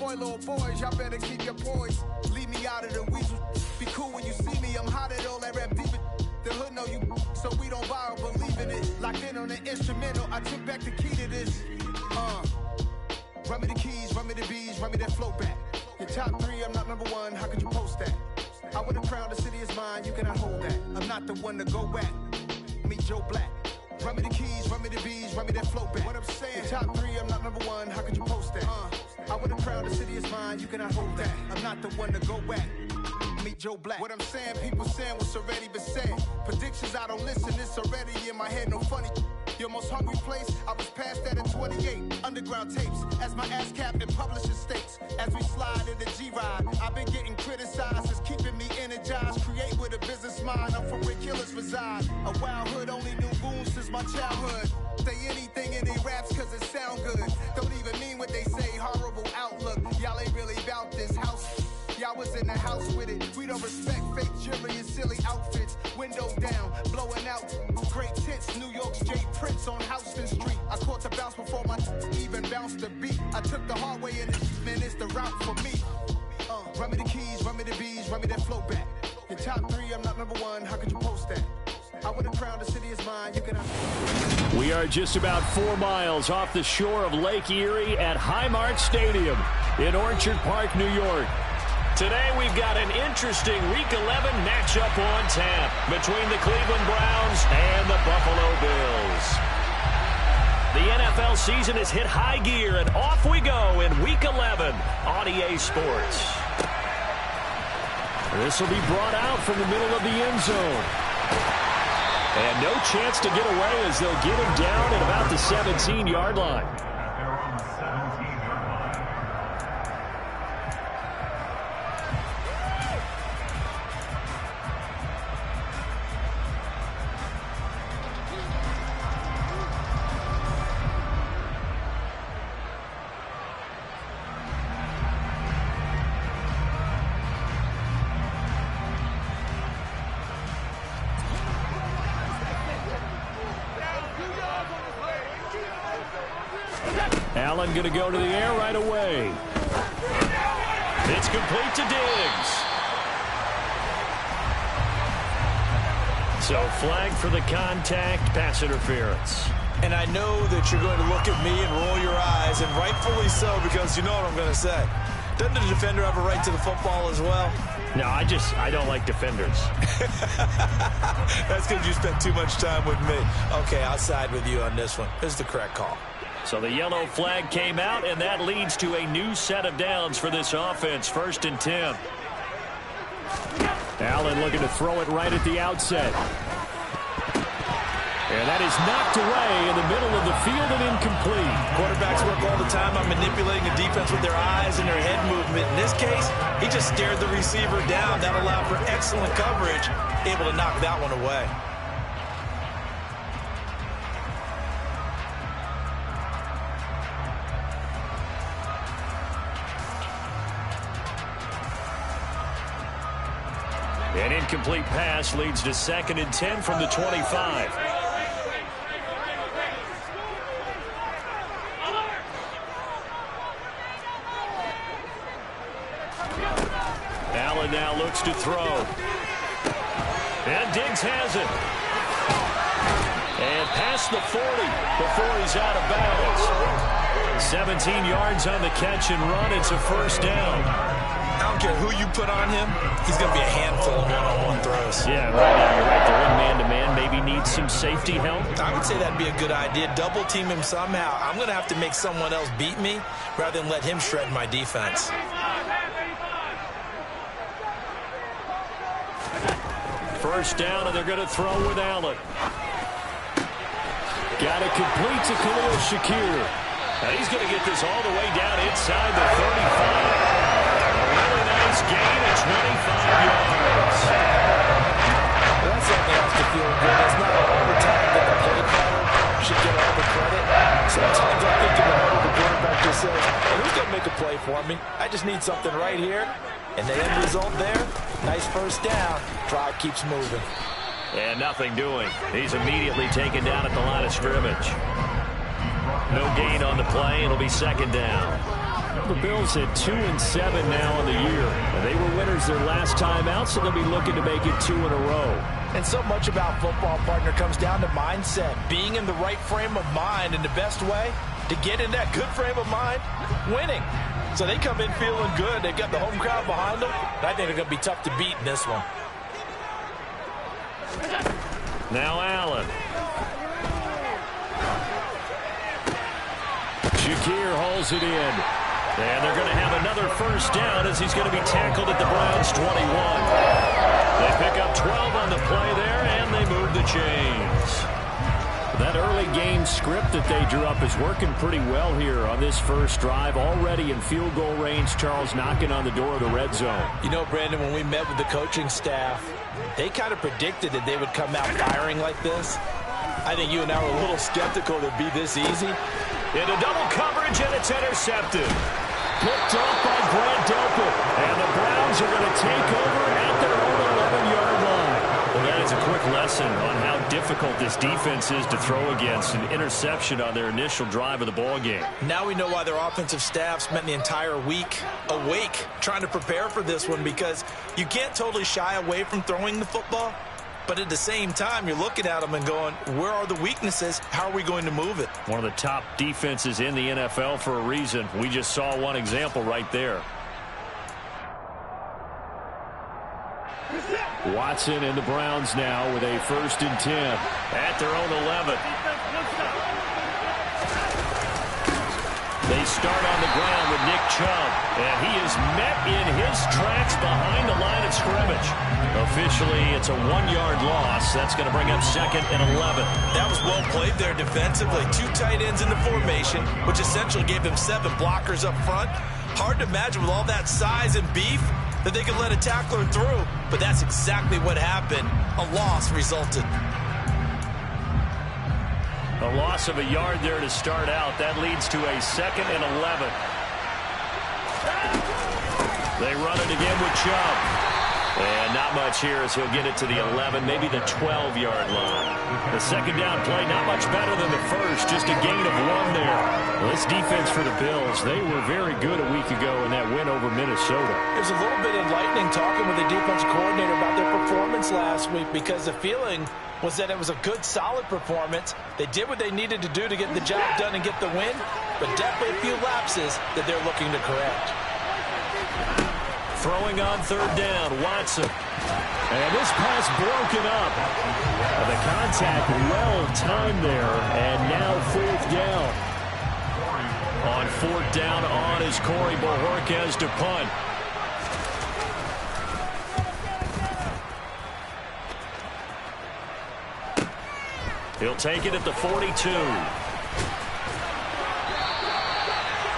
toy little boys, y'all better keep your poise. Leave me out of the weasel. Be cool when you see me, I'm hot at all that rap deep. The hood know you, so we don't borrow, believe in it. Locked in on the instrumental, I took back the key to this. Run me the keys, run me the bees, run me that flow back. Your top 3, I'm not number 1, how could you post that? I would have crowned the city is mine, you cannot hold that. I'm not the one to go back. Meet Joe Black. Run me the keys, run me the bees, run me that flow back. What I'm saying, your top 3, I'm not number 1, how could you post that? I would have crowned the city is mine, you cannot hold that. I'm not the one to go back. Meet Joe Black. What I'm saying, people saying what's already been said. Predictions, I don't listen, it's already in my head, no funny. Your most hungry place, I was past that at 28. Underground tapes, as my ass cap in publishing states. As we slide in the G-Ride, I've been getting criticized, it's keeping me energized. Create with a business mind, I'm from where killers reside. A wild hood, only knew goons since my childhood. Say anything in they raps cause it sound good. Don't even mean what they say, horrible outlook. Y'all ain't really about this house. Y'all was in the house with it. We don't respect fake jewelry and silly outfits. Window down, blowing out. Great tits, New York's J. Prince on Houston Street. I caught the bounce before my even bounced the beat. I took the hard way and man, it's the route for me. Run me the keys, run me the bees, run me that flow back. Your top 3, I'm not number 1, how could you post that? I would have crowned the city is mine, you can. We are just about 4 miles off the shore of Lake Erie at Highmark Stadium in Orchard Park, New York. Today we've got an interesting Week 11 matchup on tap between the Cleveland Browns and the Buffalo Bills. The NFL season has hit high gear, and off we go in Week 11 on EA Sports. This will be brought out from the middle of the end zone. And no chance to get away as they'll get him down at about the 17-yard line. Allen going to go to the air right away. It's complete to Diggs. So flag for the contact, pass interference. And I know that you're going to look at me and roll your eyes, and rightfully so, because you know what I'm going to say. Doesn't the defender have a right to the football as well? No, I don't like defenders. That's because you spent too much time with me. Okay, I'll side with you on this one. This is the correct call. So the yellow flag came out, and that leads to a new set of downs for this offense. 1st and 10. Allen looking to throw it right at the outset. And that is knocked away in the middle of the field and incomplete. Quarterbacks work all the time on manipulating the defense with their eyes and their head movement. In this case, he just stared the receiver down. That allowed for excellent coverage, able to knock that one away. An incomplete pass leads to 2nd and 10 from the 25. Allen now looks to throw. And Diggs has it. And past the 40 before he's out of bounds. 17 yards on the catch and run. It's a 1st down. I don't care who you put on him, he's going to be a handful of one-on-one throws. Yeah, right now you're right. They're in man-to-man. Maybe needs some safety help. I would say that'd be a good idea. Double team him somehow. I'm going to have to make someone else beat me rather than let him shred my defense. First down, and they're going to throw with Allen. Got it complete to Khalil Shakir. Now he's going to get this all the way down inside the 35. Really nice gain at 25 yards. That certainly has to feel good. It's not all the time that the play caller should get all the credit. Sometimes I think in the head of the quarterback just says, hey, who's going to make a play for me? I just need something right here. And the end result there, nice 1st down. Drive keeps moving. And nothing doing. He's immediately taken down at the line of scrimmage. No gain on the play. It'll be 2nd down. Well, the Bills at 2-7 now in the year. And they were winners their last time out, so they'll be looking to make it 2 in a row. And so much about football, partner, comes down to mindset. Being in the right frame of mind, and the best way to get in that good frame of mind, winning. So they come in feeling good. They've got the home crowd behind them. I think they're going to be tough to beat in this one. Now Allen. Shakir holds it in. And they're going to have another first down as he's going to be tackled at the Browns' 21. They pick up 12 on the play there, and they move the chains. That early game script that they drew up is working pretty well here on this first drive. Already in field goal range, Charles, knocking on the door of the red zone. You know, Brandon, when we met with the coaching staff, they kind of predicted that they would come out firing like this. I think you and I were a little skeptical it'd be this easy. Into double coverage, and it's intercepted. Picked off by Grant Delpit. And the Browns are going to take over at their own 11-yard line. Well, that is a quick lesson on how difficult this defense is to throw against. An interception on their initial drive of the ball game. Now we know why their offensive staff spent the entire week awake trying to prepare for this one, because you can't totally shy away from throwing the football. But at the same time, you're looking at them and going, where are the weaknesses? How are we going to move it? One of the top defenses in the NFL for a reason. We just saw one example right there. Watson and the Browns now with a 1st and 10 at their own 11. They start on the ground with Nick Chubb, and he is met in his tracks behind the line of scrimmage. Officially, it's a 1-yard loss. That's going to bring up 2nd and 11. That was well played there defensively. 2 tight ends in the formation, which essentially gave them 7 blockers up front. Hard to imagine with all that size and beef that they could let a tackler through, but that's exactly what happened. A loss resulted. A loss of a yard there to start out. That leads to a 2nd and 11. They run it again with Chubb. And not much here as he'll get it to the 11, maybe the 12-yard line. The second down play, not much better than the first, just a gain of 1 there. Well, this defense for the Bills, they were very good a week ago in that win over Minnesota. It was a little bit enlightening talking with the defensive coordinator about their performance last week, because the feeling was that it was a good, solid performance. They did what they needed to do to get the job done and get the win, but definitely a few lapses that they're looking to correct. Throwing on 3rd down, Watson. And this pass broken up. The contact well timed there, and now 4th down. On 4th down on is Corey Bojorquez to punt. He'll take it at the 42.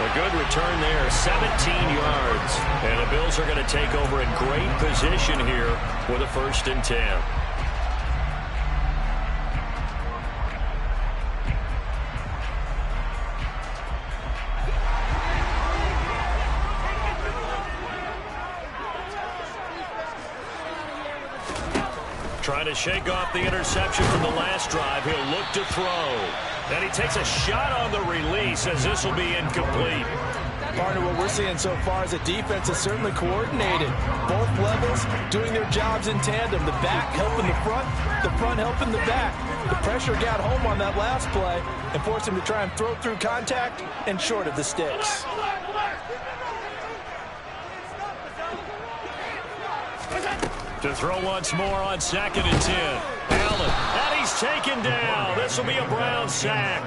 A good return there, 17 yards. And the Bills are going to take over in great position here with a 1st and 10. Trying to shake off the interception from the last drive. He'll look to throw. And he takes a shot on the release as this will be incomplete. Partner, what we're seeing so far is a defense that's certainly coordinated. Both levels doing their jobs in tandem. The back helping the front helping the back. The pressure got home on that last play and forced him to try and throw through contact and short of the sticks. To throw once more on 2nd and 10. Allen, and he's taken down. This will be a Brown sack.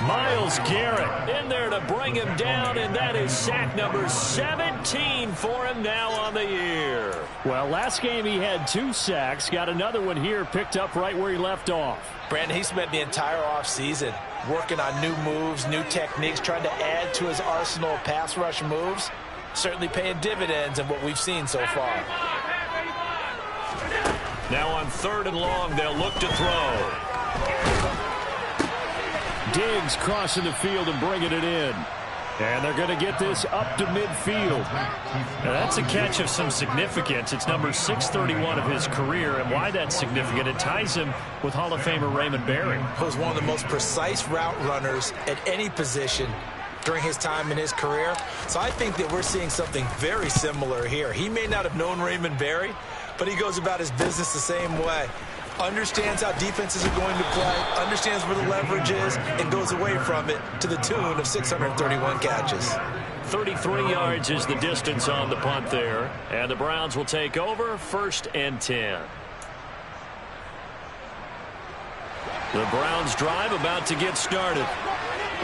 Myles Garrett in there to bring him down, and that is sack number 17 for him now on the year. Well, last game he had 2 sacks. Got another one here picked up right where he left off. Brandon, he spent the entire offseason working on new moves, new techniques, trying to add to his arsenal of pass rush moves. Certainly paying dividends in what we've seen so far. Now on 3rd and long, they'll look to throw. Diggs crossing the field and bringing it in. And they're going to get this up to midfield. Now that's a catch of some significance. It's number 631 of his career. And why that's significant, it ties him with Hall of Famer Raymond Berry. He was one of the most precise route runners at any position during his time in his career. So I think that we're seeing something very similar here. He may not have known Raymond Berry, but he goes about his business the same way. Understands how defenses are going to play, understands where the leverage is, and goes away from it to the tune of 631 catches. 33 yards is the distance on the punt there. And the Browns will take over, 1st and 10. The Browns drive about to get started.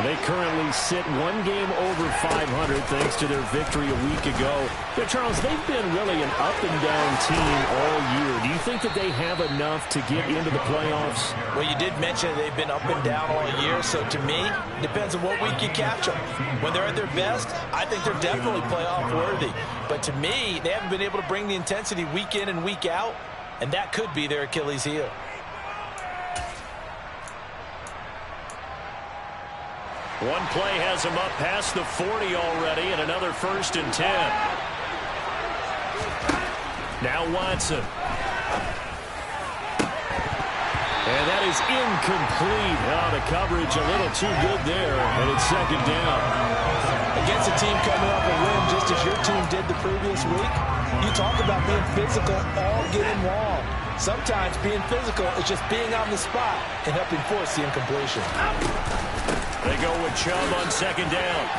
They currently sit 1 game over 500 thanks to their victory a week ago. Yeah, Charles, they've been really an up-and-down team all year. Do you think that they have enough to get into the playoffs? Well, you did mention they've been up and down all year, so to me, it depends on what week you catch them. When they're at their best, I think they're definitely playoff worthy. But to me, they haven't been able to bring the intensity week in and week out, and that could be their Achilles heel. One play has him up past the 40 already, and another 1st and 10. Now Watson. And that is incomplete. Oh, the coverage a little too good there, and it's 2nd down. Against a team coming off a win just as your team did the previous week, you talk about being physical all game long. Sometimes being physical is just being on the spot and helping force the incompletion. They go with Chubb on 2nd down.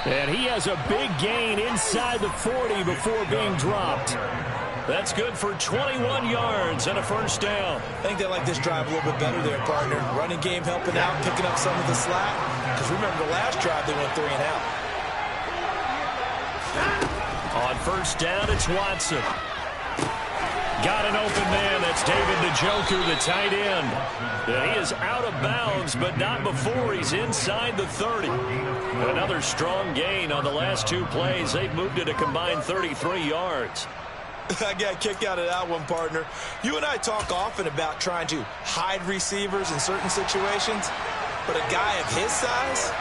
And he has a big gain inside the 40 before being dropped. That's good for 21 yards and a 1st down. I think they like this drive a little bit better there, partner. Running game helping out, picking up some of the slack. Because remember the last drive, they went 3 and out. On 1st down, it's Watson. Got an open man. That's David Njoku, the tight end. And he is out of bounds, but not before he's inside the 30. Another strong gain on the last 2 plays. They've moved it a combined 33 yards. I got a kick out of that one, partner. You and I talk often about trying to hide receivers in certain situations, but a guy of his size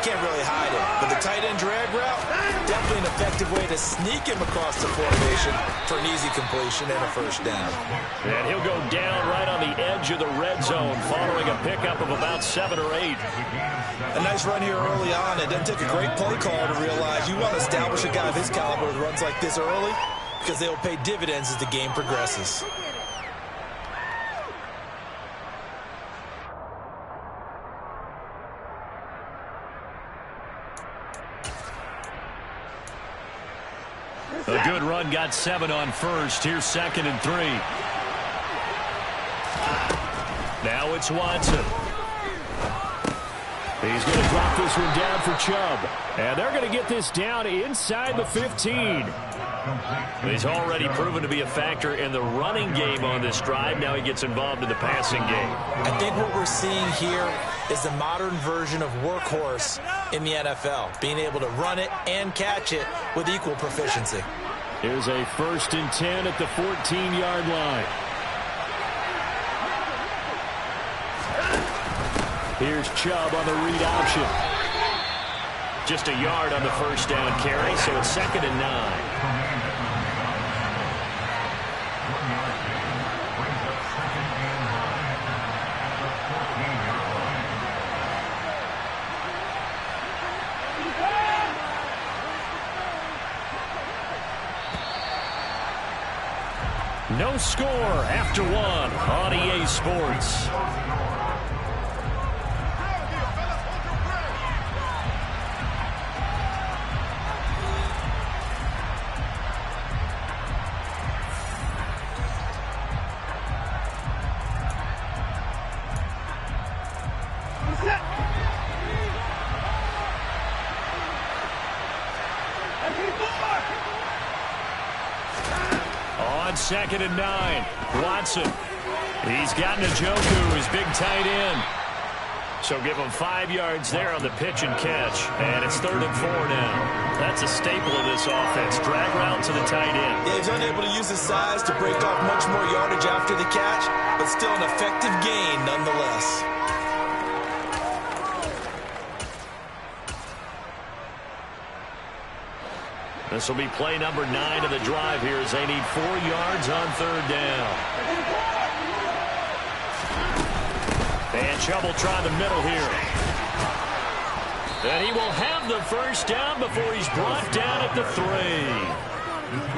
can't really hide him. But the tight end drag route, definitely an effective way to sneak him across the formation for an easy completion and a 1st down. And he'll go down right on the edge of the red zone following a pickup of about 7 or 8. A nice run here early on. It doesn't take a great play caller to realize you want to establish a guy of his caliber with runs like this early, because they will pay dividends as the game progresses. A good run got 7 on 1st. Here's 2nd and 3. Now it's Watson. He's going to drop this one down for Chubb. And they're going to get this down inside the 15. He's already proven to be a factor in the running game on this drive. Now he gets involved in the passing game. I think what we're seeing here is the modern version of workhorse in the NFL, being able to run it and catch it with equal proficiency. Here's a 1st and 10 at the 14-yard line. Here's Chubb on the read option. Just a yard on the 1st down carry, so it's 2nd and 9. No score after 1 on EA Sports. On 2nd and 9, Watson. He's got Njoku, his big tight end. So give him 5 yards there on the pitch and catch. And it's 3rd and 4 now. That's a staple of this offense. Drag route to the tight end. Yeah, he's unable to use his size to break off much more yardage after the catch, but still an effective gain nonetheless. This will be play number 9 of the drive here as they need 4 yards on 3rd down. And trouble trying the middle here. And he will have the first down before he's brought down at the 3.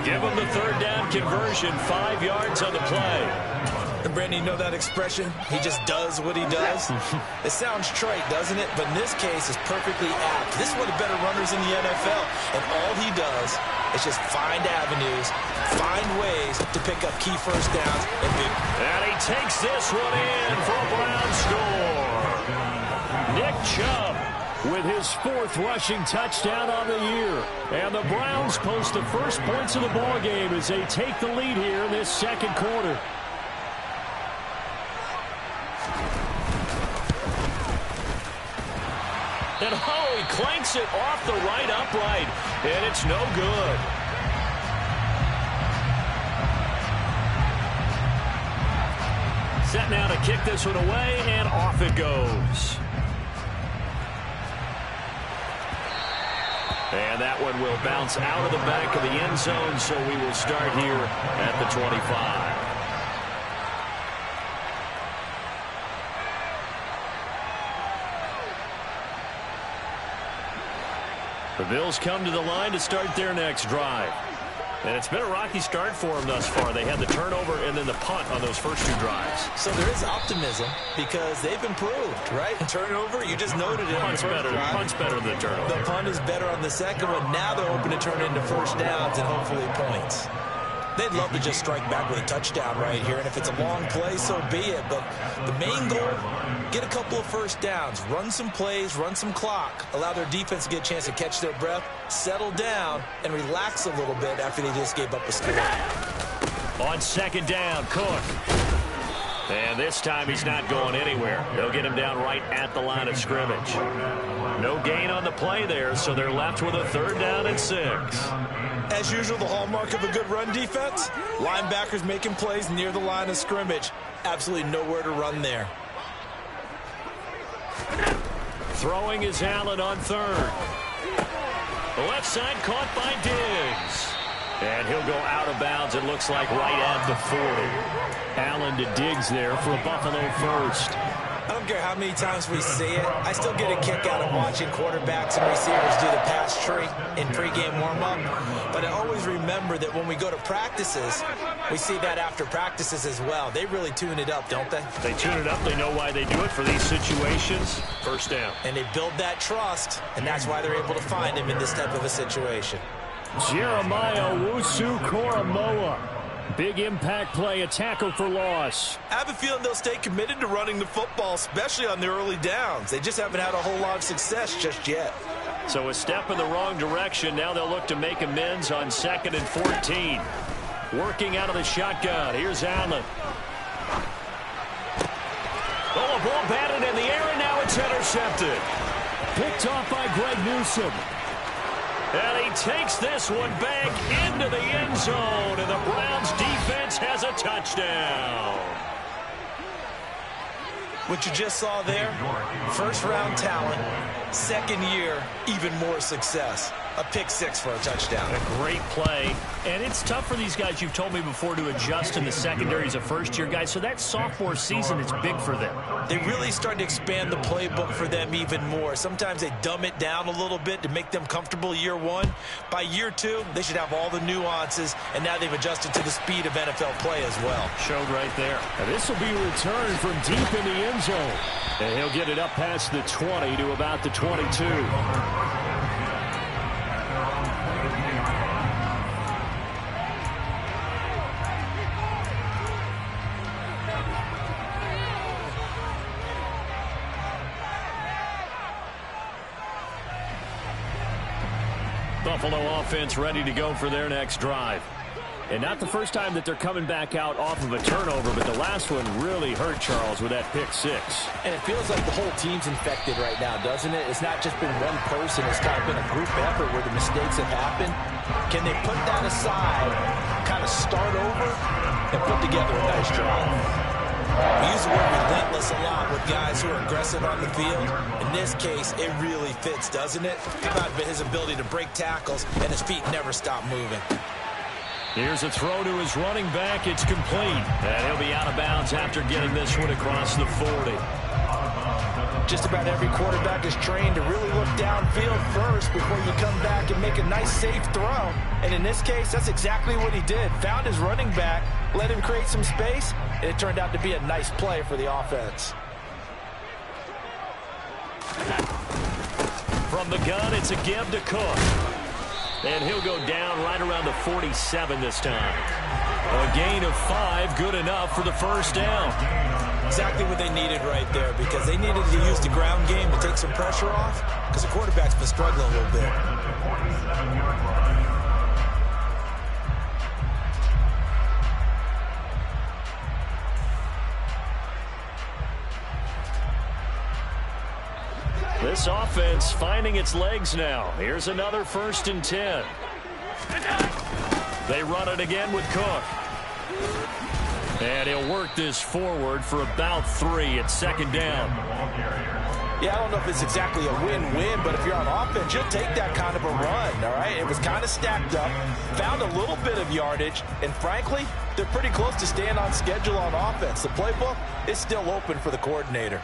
Give him the third down conversion, 5 yards on the play. And Brandon, you know that expression? He just does what he does? It sounds trite, doesn't it? But in this case, it's perfectly apt. This is one of the better runners in the NFL. And all he does is just find avenues, find ways to pick up key first downs. And he takes this one in for a Brown score. Nick Chubb with his 4th rushing touchdown on the year. And the Browns post the first points of the ballgame as they take the lead here in this second quarter. And he clanks it off the right upright, and it's no good. Set now to kick this one away, and off it goes. And that one will bounce out of the back of the end zone, so we will start here at the 25. The Bills come to the line to start their next drive. And it's been a rocky start for them thus far. They had the turnover and then the punt on those first 2 drives. So there is optimism because they've improved, right? Turnover, you just noted it. Punt's better than the turnover. The punt is better on the second one. Now they're hoping to turn it into first downs and hopefully points. They'd love to just strike back with a touchdown right here, and if it's a long play, so be it. But the main goal, get a couple of first downs, run some plays, run some clock, allow their defense to get a chance to catch their breath, settle down, and relax a little bit after they just gave up a score. On second down, Cook. And this time he's not going anywhere. They'll get him down right at the line of scrimmage. No gain on the play there, so they're left with a 3rd down and 6. As usual, the hallmark of a good run defense, linebackers making plays near the line of scrimmage. Absolutely nowhere to run there. Throwing is Allen on 3rd. The left side caught by Diggs. And he'll go out of bounds, it looks like, right at the 40. Allen to Diggs there for a Buffalo first. I don't care how many times we see it. I still get a kick out of watching quarterbacks and receivers do the pass tree in pregame warm-up. But I always remember that when we go to practices, we see that after practices as well. They really tune it up, don't they? They tune it up. They know why they do it for these situations. First down. And they build that trust, and that's why they're able to find him in this type of a situation. Jeremiah Owusu-Koramoah. Big impact play, a tackle for loss. I have a feeling they'll stay committed to running the football, especially on the early downs. They just haven't had a whole lot of success just yet. So a step in the wrong direction. Now they'll look to make amends on 2nd and 14. Working out of the shotgun. Here's Allen. Oh, a ball batted in the air, and now it's intercepted. Picked off by Greg Newsome. And he takes this one back into the end zone, and the Browns defense has a touchdown. What you just saw there, first-round talent, second year, even more success. A pick 6 for a touchdown. A great play. And it's tough for these guys, you've told me before, to adjust in the secondary as a first-year guy. So that sophomore season is big for them. They really start to expand the playbook for them even more. Sometimes they dumb it down a little bit to make them comfortable year 1. By year 2, they should have all the nuances, and now they've adjusted to the speed of NFL play as well. Showed right there. And this will be returned from deep in the end zone. And he'll get it up past the 20 to about the 22. Buffalo offense ready to go for their next drive. And not the first time that they're coming back out off of a turnover, but the last one really hurt Charles with that pick 6. And it feels like the whole team's infected right now, doesn't it? It's not just been one person. It's kind of been a group effort where the mistakes have happened. Can they put that aside, kind of start over, and put together a nice drive? We use the word relentless a lot with guys who are aggressive on the field. In this case, it really fits, doesn't it? Think about his ability to break tackles, and his feet never stop moving. Here's a throw to his running back. It's complete. And he'll be out of bounds after getting this one across the 40. Just about every quarterback is trained to really look downfield first before you come back and make a nice, safe throw. And in this case, that's exactly what he did. Found his running back, let him create some space, and it turned out to be a nice play for the offense. From the gun, it's a give to Cook. And he'll go down right around the 47 this time. A gain of 5, good enough for the first down. Exactly what they needed right there, because they needed to use the ground game to take some pressure off, because the quarterback's been struggling a little bit. This offense finding its legs now. Here's another 1st and 10. They run it again with Cook. And he'll work this forward for about 3 at 2nd down. Yeah, I don't know if it's exactly a win-win, but if you're on offense, you'll take that kind of a run, all right? It was kind of stacked up, found a little bit of yardage, and frankly, they're pretty close to staying on schedule on offense. The playbook is still open for the coordinator.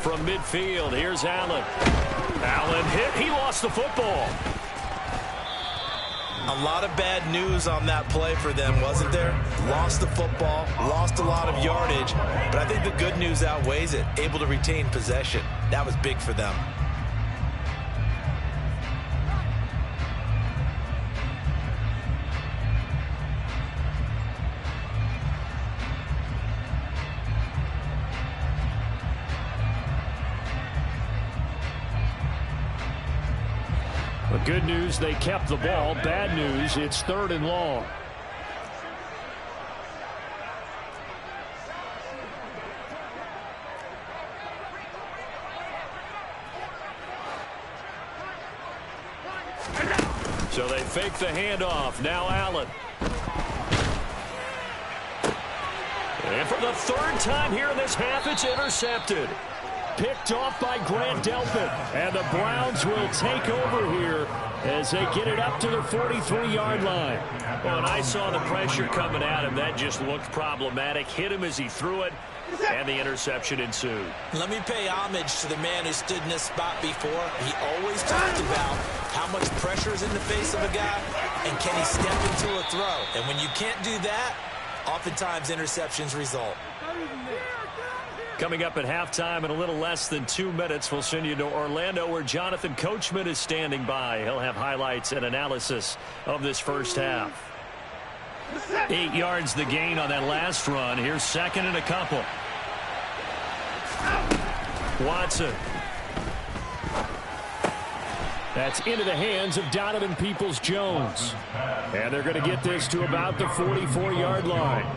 From midfield, here's Allen. Allen hit. He lost the football. A lot of bad news on that play for them, wasn't there? Lost the football, lost a lot of yardage, but I think the good news outweighs it. Able to retain possession. That was big for them. The good news, they kept the ball. Bad news, it's 3rd and long. So they fake the handoff. Now Allen. And for the 3rd time here in this half, it's intercepted. Picked off by Grant Delpit. And the Browns will take over here as they get it up to the 43-yard line. Well, and I saw the pressure coming at him. That just looked problematic. Hit him as he threw it, and the interception ensued. Let me pay homage to the man who stood in this spot before. He always talked about how much pressure is in the face of a guy, and can he step into a throw. And when you can't do that, oftentimes interceptions result. Coming up at halftime in a little less than 2 minutes, we'll send you to Orlando where Jonathan Coachman is standing by. He'll have highlights and analysis of this first half. 8 yards the gain on that last run. Here's 2nd and a couple. Watson. That's into the hands of Donovan Peoples-Jones. And they're going to get this to about the 44-yard line.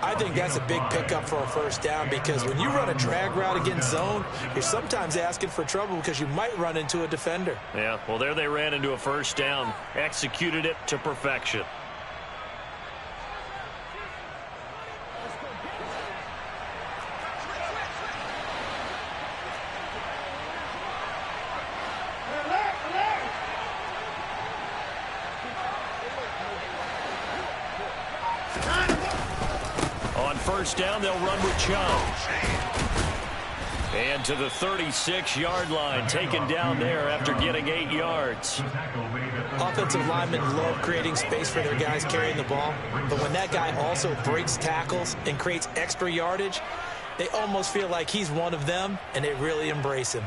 I think that's a big pickup for a first down, because when you run a drag route against zone, you're sometimes asking for trouble because you might run into a defender. Yeah, well, there they ran into a first down, executed it to perfection. First down, they'll run with Jones. And to the 36-yard line, taken down there after getting 8 yards. Offensive linemen love creating space for their guys carrying the ball, but when that guy also breaks tackles and creates extra yardage, they almost feel like he's one of them, and they really embrace him.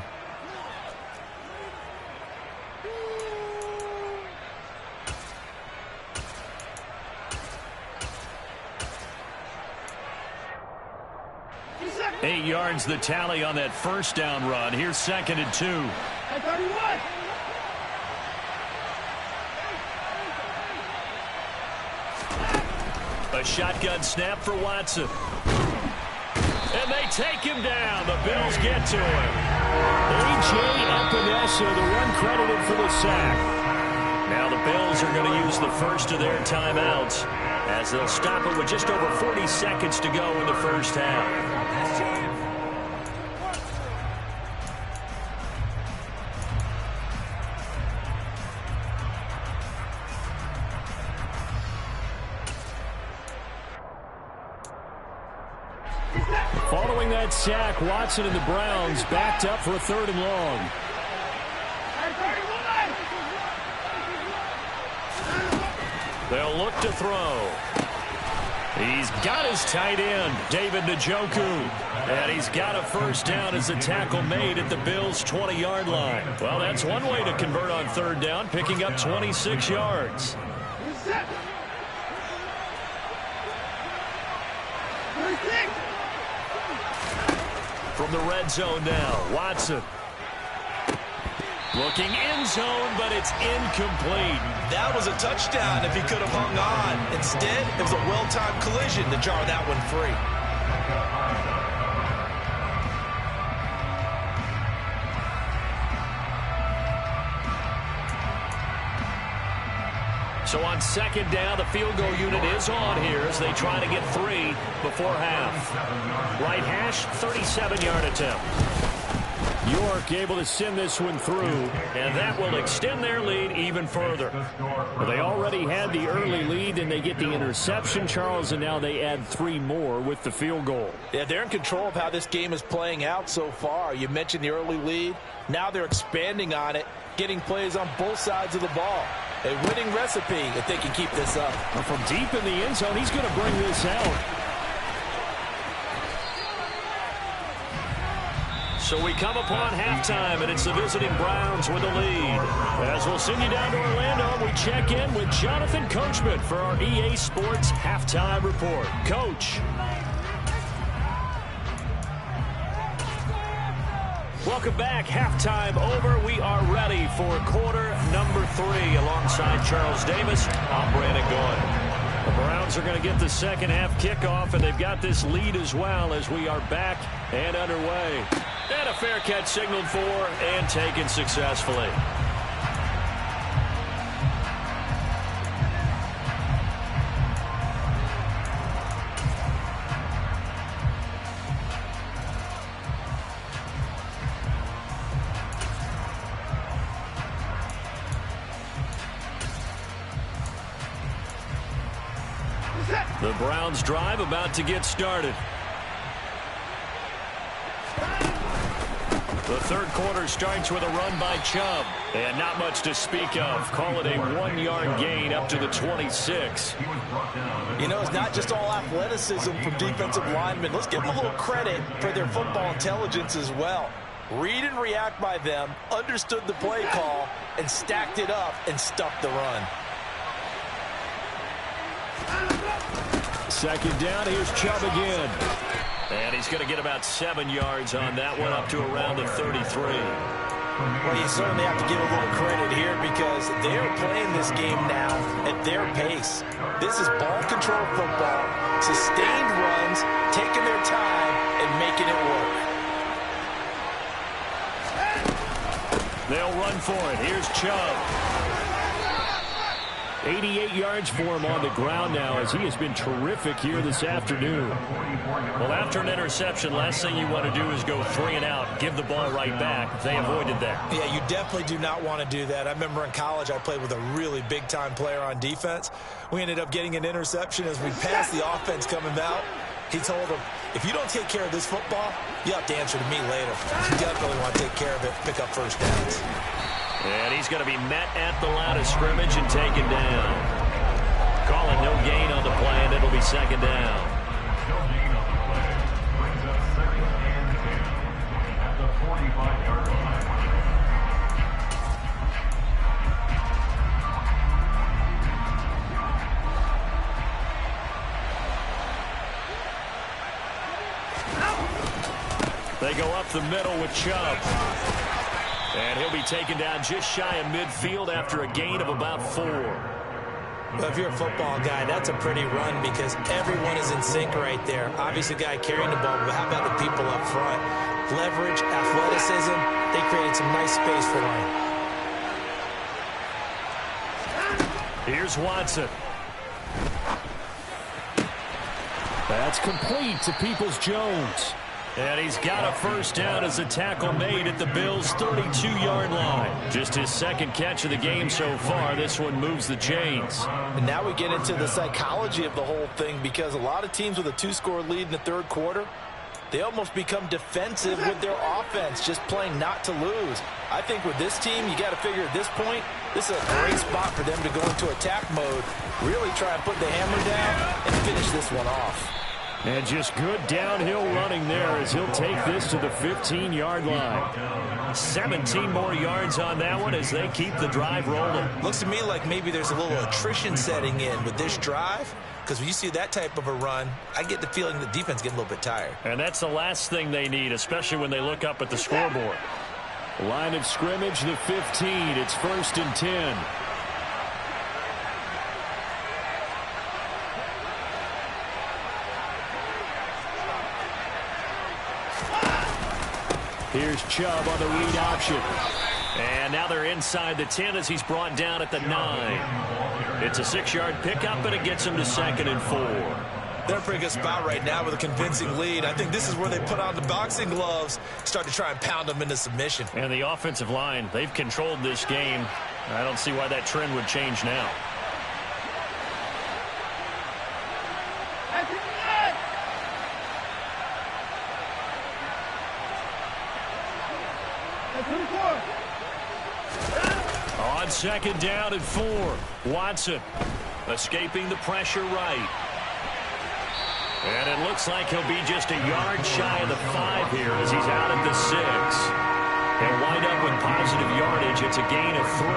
Eight yards the tally on that first down run. Here's 2nd and 2. A shotgun snap for Watson. And they take him down. The Bills get to him. A.J. Epinesa, the one credited for the sack. Now the Bills are going to use the first of their timeouts as they'll stop it with just over 40 seconds to go in the first half. Following that sack, Watson and the Browns backed up for a 3rd and long. They'll look to throw. He's got his tight end, David Njoku. And he's got a first down as a tackle made at the Bills' 20-yard line. Well, that's one way to convert on 3rd down, picking up 26 yards. From the red zone now, Watson. Looking end zone, but it's incomplete. That was a touchdown if he could have hung on. Instead, it was a well-timed collision to jar that one free. So on 2nd down, the field goal unit is on here as they try to get 3 before half. Right hash, 37-yard attempt. York able to send this one through, and that will extend their lead even further. Well, they already had the early lead, and they get the interception, Charles, and now they add 3 more with the field goal. Yeah, they're in control of how this game is playing out so far. You mentioned the early lead. Now they're expanding on it, getting plays on both sides of the ball. A winning recipe if they can keep this up. Well, from deep in the end zone, he's going to bring this out. So we come upon halftime, and it's the visiting Browns with the lead. As we'll send you down to Orlando, we check in with Jonathan Coachman for our EA Sports Halftime Report. Coach. Welcome back. Halftime over. We are ready for quarter number 3 alongside Charles Davis. I'm Brandon Gould. The Browns are going to get the second half kickoff, and they've got this lead as well as we are back and underway. And a fair catch signaled for and taken successfully. The Browns drive about to get started. The 3rd quarter starts with a run by Chubb. And not much to speak of. Call it a 1-yard gain up to the 26. You know, it's not just all athleticism from defensive linemen. Let's give them a little credit for their football intelligence as well. Read and react by them, understood the play call, and stacked it up and stuffed the run. 2nd down, here's Chubb again. And he's going to get about 7 yards on that one, up to around the 33. Well, you certainly have to give a little credit here because they're playing this game now at their pace. This is ball control football, sustained runs, taking their time, and making it work. They'll run for it. Here's Chubb. 88 yards for him on the ground now as he has been terrific here this afternoon. Well, after an interception, last thing you want to do is go 3 and out, give the ball right back. They avoided that. Yeah, you definitely do not want to do that. I remember in college I played with a really big-time player on defense. We ended up getting an interception as we passed the offense coming out. He told him, if you don't take care of this football, you have to answer to me later. You definitely want to take care of it, pick up first downs. And he's going to be met at the line of scrimmage and taken down. Calling no gain on the play, and it'll be 2nd down. No gain on the play. Brings up 2nd and 10 at the 45-yard line. They go up the middle with Chubb. And he'll be taken down just shy of midfield after a gain of about 4. Well, if you're a football guy, that's a pretty run because everyone is in sync right there. Obviously, the guy carrying the ball, but how about the people up front? Leverage, athleticism, they created some nice space for him. Here's Watson. That's complete to Peoples-Jones. And he's got a first down as a tackle made at the Bills' 32-yard line. Just his 2nd catch of the game so far. This one moves the chains. And now we get into the psychology of the whole thing because a lot of teams with a 2-score lead in the 3rd quarter, they almost become defensive with their offense, just playing not to lose. I think with this team, you got to figure at this point, this is a great spot for them to go into attack mode, really try and put the hammer down and finish this one off. And just good downhill running there as he'll take this to the 15-yard line. 17 more yards on that one as they keep the drive rolling. Looks to me like maybe there's a little attrition setting in with this drive, because when you see that type of a run, I get the feeling the defense getting a little bit tired. And that's the last thing they need, especially when they look up at the scoreboard. Line of scrimmage, the 15. It's 1st and 10. Here's Chubb on the read option. And now they're inside the 10 as he's brought down at the 9. It's a 6-yard pickup, and it gets him to 2nd and 4. They're in a pretty good spot right now with a convincing lead. I think this is where they put on the boxing gloves, start to try and pound them into submission. And the offensive line, they've controlled this game. I don't see why that trend would change now. On 2nd down and 4. Watson escaping the pressure right. And it looks like he'll be just a yard shy of the 5 here as he's out at the 6. He'll wind up with positive yardage. It's a gain of 3,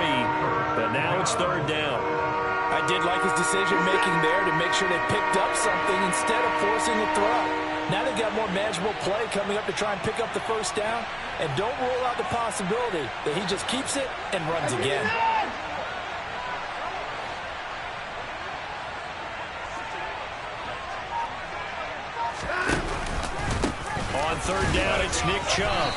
but now it's 3rd down. I did like his decision-making there to make sure they picked up something instead of forcing the throw. Now they've got more manageable play coming up to try and pick up the 1st down, and don't rule out the possibility that he just keeps it and runs again. On 3rd down, it's Nick Chubb.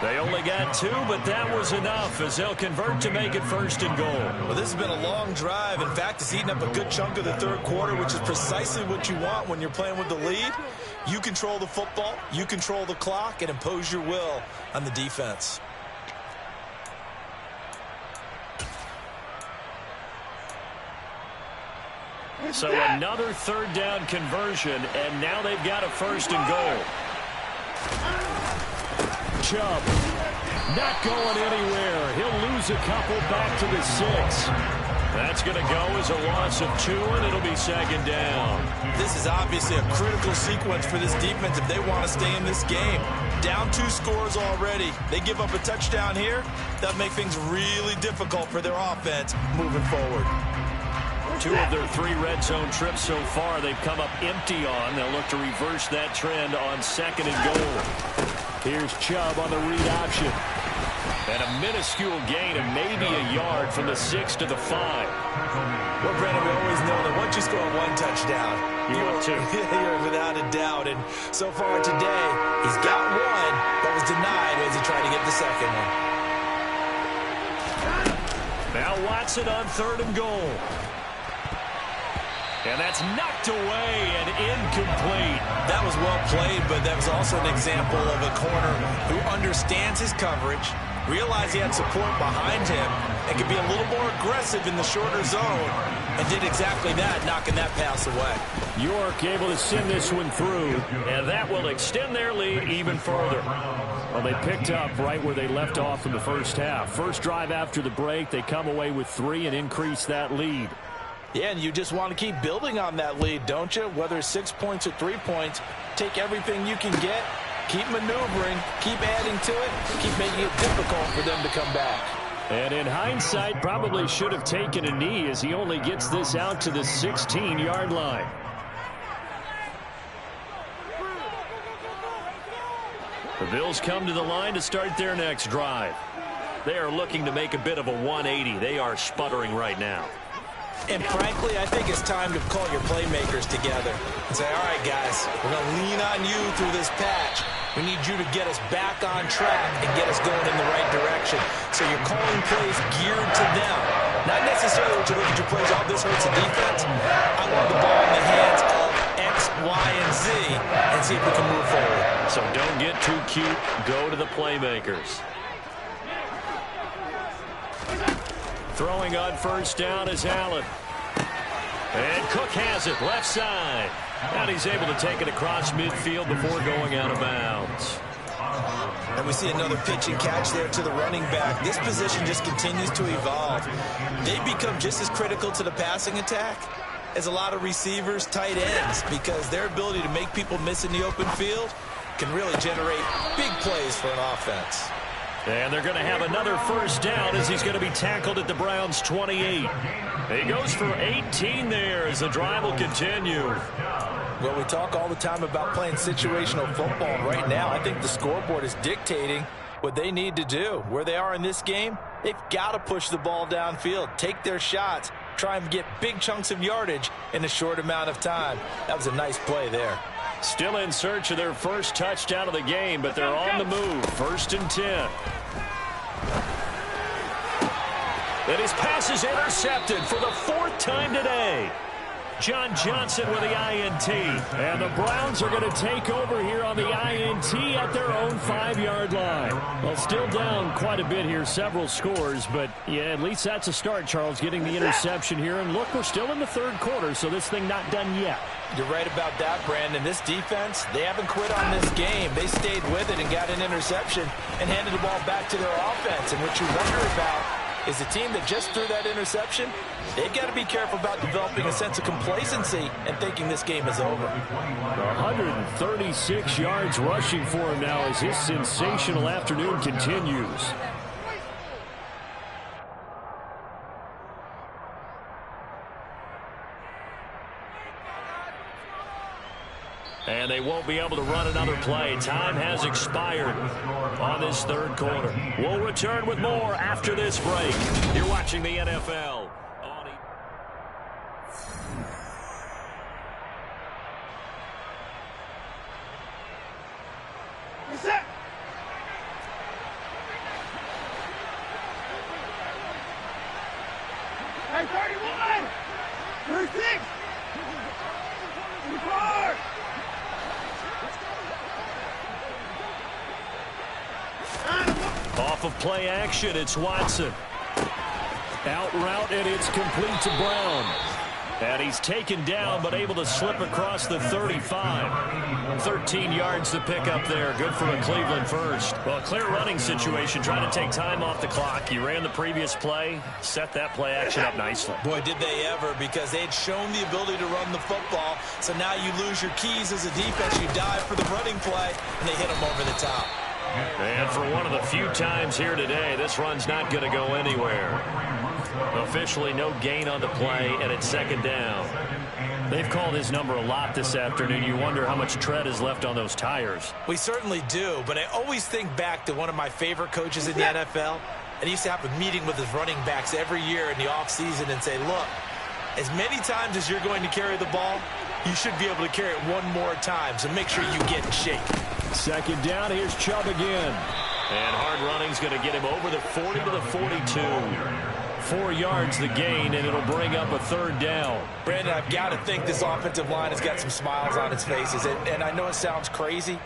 They only got 2, but that was enough as they'll convert to make it 1st and goal. Well, this has been a long drive. In fact, it's eaten up a good chunk of the 3rd quarter, which is precisely what you want when you're playing with the lead. You control the football, you control the clock, and impose your will on the defense. So another 3rd down conversion, and now they've got a 1st and goal. Chubb not going anywhere. He'll lose a couple back to the 6. That's going to go as a loss of 2, and it'll be 2nd down. This is obviously a critical sequence for this defense if they want to stay in this game. Down 2 scores already. They give up a touchdown here. That'll make things really difficult for their offense moving forward. 2 of their 3 red zone trips so far they've come up empty on. They'll look to reverse that trend on 2nd and goal. Here's Chubb on the read option. And a minuscule gain of maybe a yard from the 6 to the 5. Well, Brandon, we always know that once you score 1 touchdown, you're without a doubt. And so far today, he's got 1, but was denied as he tried to get the 2nd one. Now Watson on 3rd and goal. And that's knocked away and incomplete. That was well played, but that was also an example of a corner who understands his coverage, realized he had support behind him, and could be a little more aggressive in the shorter zone, and did exactly that, knocking that pass away. York able to send this one through, and that will extend their lead even further. Well, they picked up right where they left off in the first half. First drive after the break, they come away with 3 and increase that lead. Yeah, and you just want to keep building on that lead, don't you? Whether it's 6 points or 3 points, take everything you can get, keep maneuvering, keep adding to it, keep making it difficult for them to come back. And in hindsight, probably should have taken a knee as he only gets this out to the 16-yard line. The Bills come to the line to start their next drive. They are looking to make a bit of a 180. They are sputtering right now. And frankly, I think it's time to call your playmakers together and say, all right, guys, we're going to lean on you through this patch. We need you to get us back on track and get us going in the right direction. So you're calling plays geared to them. Not necessarily what you look at your plays, oh, this hurts the defense. I want the ball in the hands of X, Y, and Z and see if we can move forward. So don't get too cute. Go to the playmakers. Throwing on 1st down is Allen. And Cook has it left side. And he's able to take it across midfield before going out of bounds. And we see another pitch and catch there to the running back. This position just continues to evolve. They become just as critical to the passing attack as a lot of receivers, tight ends, because their ability to make people miss in the open field can really generate big plays for an offense. And they're going to have another first down as he's going to be tackled at the Browns' 28. He goes for 18 there as the drive will continue. Well, we talk all the time about playing situational football, and right now I think the scoreboard is dictating what they need to do. Where they are in this game, they've got to push the ball downfield, take their shots, try and get big chunks of yardage in a short amount of time. That was a nice play there. Still in search of their first touchdown of the game, but they're on the move. 1st and 10. And his pass is intercepted for the 4th time today. John Johnson with the INT. And the Browns are going to take over here on the INT at their own 5-yard line. Well, still down quite a bit here, several scores, but yeah, at least that's a start, Charles, getting the interception here. And look, we're still in the 3rd quarter, so this thing not done yet. You're right about that, Brandon. This defense, they haven't quit on this game. They stayed with it and got an interception and handed the ball back to their offense. And what you wonder about is the team that just threw that interception, they've got to be careful about developing a sense of complacency and thinking this game is over. 136 yards rushing for him now as his sensational afternoon continues. And they won't be able to run another play. Time has expired on this 3rd quarter. We'll return with more after this break. You're watching the NFL. Set. Hey, 31! 36! 34! Off of play action, it's Watson. Out route, and it's complete to Brown. And he's taken down, but able to slip across the 35. 13 yards to pick up there. Good for a Cleveland first. Well, a clear running situation, trying to take time off the clock. He ran the previous play, set that play action up nicely. Boy, did they ever, because they had shown the ability to run the football. So now you lose your keys as a defense. You dive for the running play, and they hit him over the top. And for one of the few times here today, this run's not going to go anywhere. Officially no gain on the play, and it's 2nd down. They've called his number a lot this afternoon. You wonder how much tread is left on those tires. We certainly do, but I always think back to one of my favorite coaches in the NFL, and he used to have a meeting with his running backs every year in the offseason and say, look, as many times as you're going to carry the ball, you should be able to carry it one more time, so make sure you get in shape. 2nd down, here's Chubb again. And hard running's going to get him over the 40 to the 42. 4 yards the gain, and it'll bring up a 3rd down. Brandon, I've got to think this offensive line has got some smiles on its faces. And I know it sounds crazy,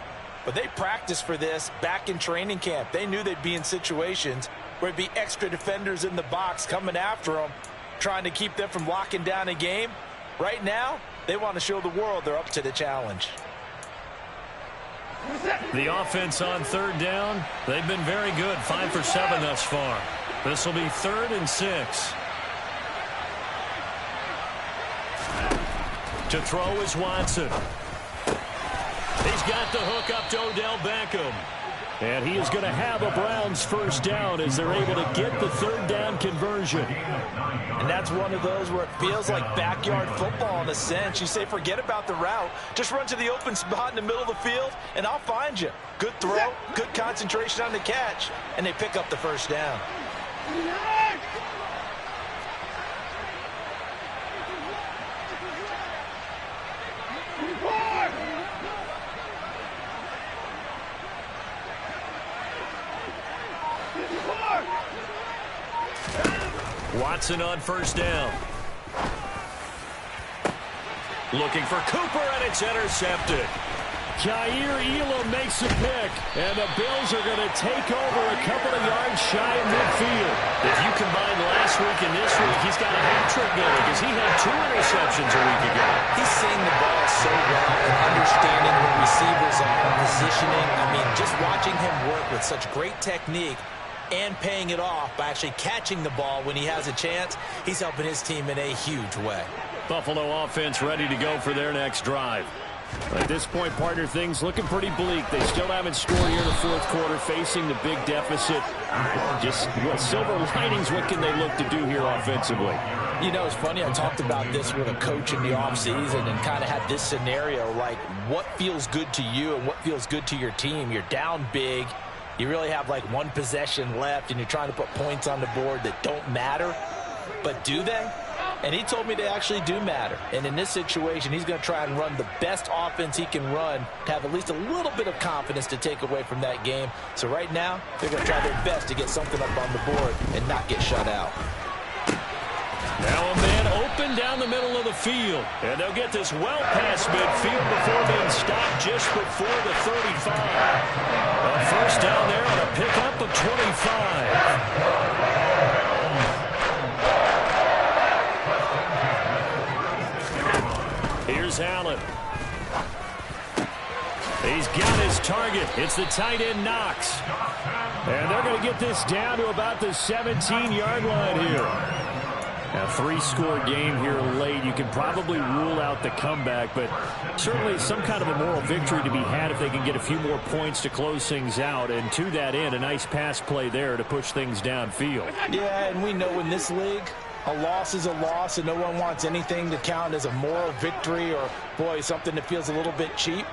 but they practiced for this back in training camp. They knew they'd be in situations where it'd be extra defenders in the box coming after them, trying to keep them from locking down a game. Right now, they want to show the world they're up to the challenge. The offense on 3rd down, they've been very good, 5 for 7 thus far. This will be 3rd and 6. To throw is Watson. He's got the hook up to Odell Beckham. And he is going to have a Browns first down as they're able to get the 3rd down conversion. And that's one of those where it feels like backyard football in a sense. You say, forget about the route. Just run to the open spot in the middle of the field, and I'll find you. Good throw, good concentration on the catch, and they pick up the first down. Watson on first down. Looking for Cooper, and it's intercepted. Kaiir Elam makes a pick, and the Bills are going to take over a couple of yards shy of midfield. If you combine last week and this week, he's got a hat-trick going because he had 2 interceptions a week ago. He's seeing the ball so well and understanding where receivers are, positioning. I mean, just watching him work with such great technique and paying it off by actually catching the ball when he has a chance, he's helping his team in a huge way. Buffalo offense ready to go for their next drive. At this point, partner, things looking pretty bleak. They still haven't scored here in the fourth quarter, facing the big deficit. Just silver linings, what can they look to do here offensively? You know, it's funny, I talked about this with a coach in the offseason and kind of had this scenario, like what feels good to you and what feels good to your team. You're down big. You really have like 1 possession left, and you're trying to put points on the board that don't matter. But do they? And he told me they actually do matter. And in this situation, he's going to try and run the best offense he can run to have at least a little bit of confidence to take away from that game. So right now, they're going to try their best to get something up on the board and not get shut out. Now a man open down the middle of the field. And they'll get this well past midfield before being stopped just before the 35. A first down there on a pickup of 25. Here's Allen. He's got his target. It's the tight end Knox. And they're going to get this down to about the 17-yard line here. A 3-score game here late. You can probably rule out the comeback, but certainly some kind of a moral victory to be had if they can get a few more points to close things out. And to that end, a nice pass play there to push things downfield. Yeah, and we know in this league, a loss is a loss, and no one wants anything to count as a moral victory or, boy, something that feels a little bit cheap.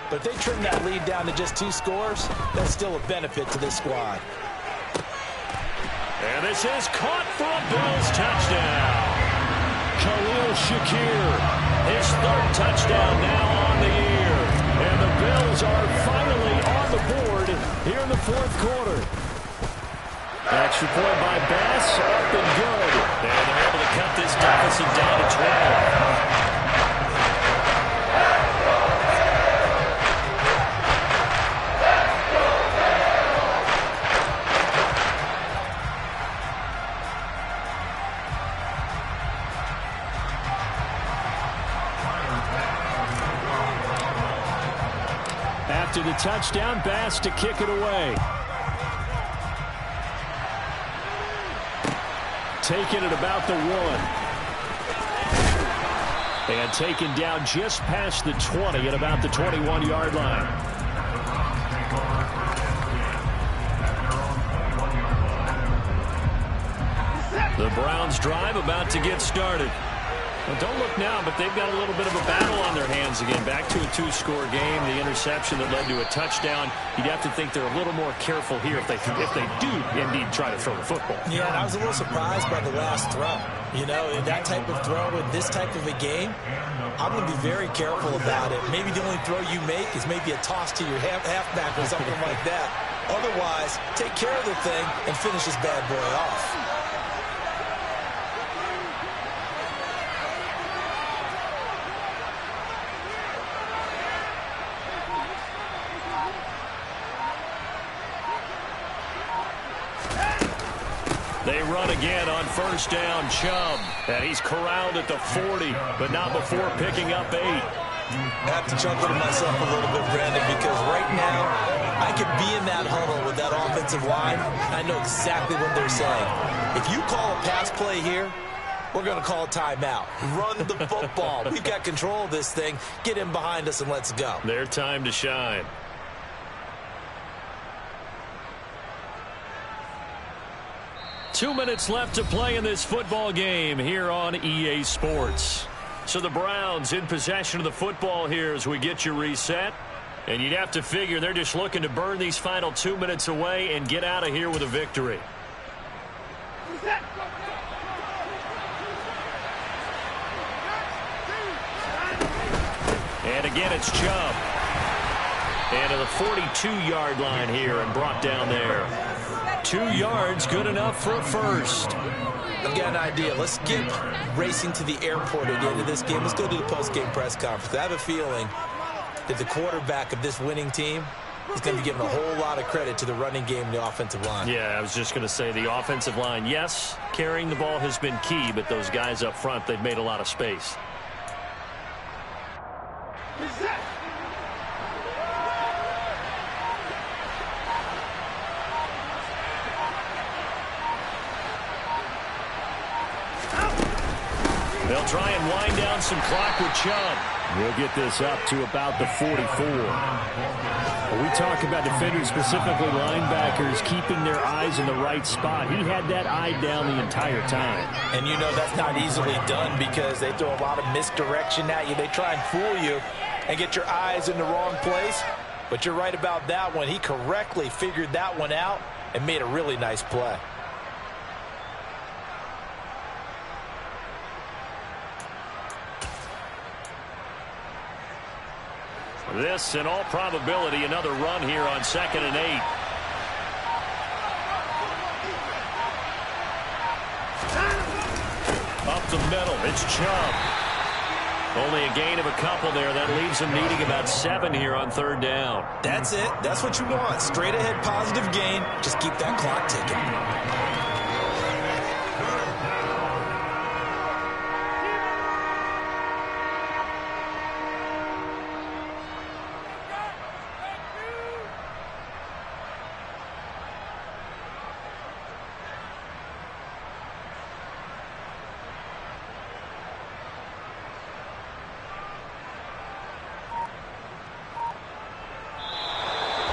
But if they trim that lead down to just 2 scores, that's still a benefit to this squad. And this is caught for a Bills touchdown. Khalil Shakir, his 3rd touchdown now on the year. And the Bills are finally on the board here in the 4th quarter. Extra point by Bass, up and good. And they're able to cut this deficit down to 12. After the touchdown, Bass to kick it away. Taken at about the 1. And taken down just past the 20 at about the 21-yard line. The Browns drive about to get started. Well, don't look now, but they've got a little bit of a battle on their hands again. Back to a 2-score game. The interception that led to a touchdown. You'd have to think they're a little more careful here if they do indeed try to throw the football. Yeah, and I was a little surprised by the last throw. You know, in that type of throw in this type of a game, I'm going to be very careful about it. Maybe the only throw you make is maybe a toss to your halfback or something like that. Otherwise, take care of the thing and finish this bad boy off. They run again on first down, Chubb. And he's corralled at the 40, but not before picking up 8. I have to chuckle to myself a little bit, Brandon, because right now I could be in that huddle with that offensive line. I know exactly what they're saying. If you call a pass play here, we're going to call a timeout. Run the football. We've got control of this thing. Get in behind us and let's go. Their time to shine. Two minutes left to play in this football game here on EA Sports. So the Browns in possession of the football here as we get you reset. And you'd have to figure they're just looking to burn these final 2 minutes away and get out of here with a victory. And again, it's Chubb. And to the 42-yard line here and brought down there. 2 yards, good enough for a first. I've got an idea. Let's skip racing to the airport at the end of this game. Let's go to the post-game press conference. I have a feeling If the quarterback of this winning team, he's going to be giving a whole lot of credit to the running game and the offensive line. Yeah, I was just going to say the offensive line, yes, carrying the ball has been key, but those guys up front, they've made a lot of space. They'll try and wind down some clock with Chubb. We'll get this up to about the 44. When we talk about defenders, specifically linebackers, keeping their eyes in the right spot. He had that eye down the entire time. And you know that's not easily done because they throw a lot of misdirection at you. They try and fool you and get your eyes in the wrong place. But you're right about that one. He correctly figured that one out and made a really nice play. This, in all probability, another run here on 2nd and 8. Up the middle, it's Chubb. Only a gain of a couple there. That leaves him needing about 7 here on 3rd down. That's it. That's what you want. Straight ahead positive gain. Just keep that clock ticking.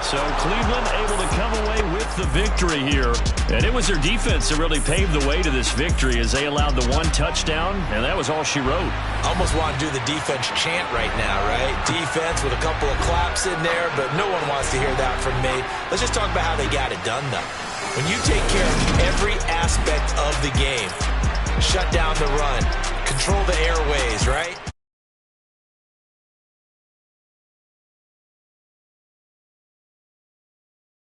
So Cleveland able to come away with the victory here. And it was their defense that really paved the way to this victory as they allowed the 1 touchdown, and that was all she wrote. Almost want to do the defense chant right now, right? Defense with a couple of claps in there, but no one wants to hear that from me. Let's just talk about how they got it done, though. When you take care of every aspect of the game, shut down the run, control the airways, right?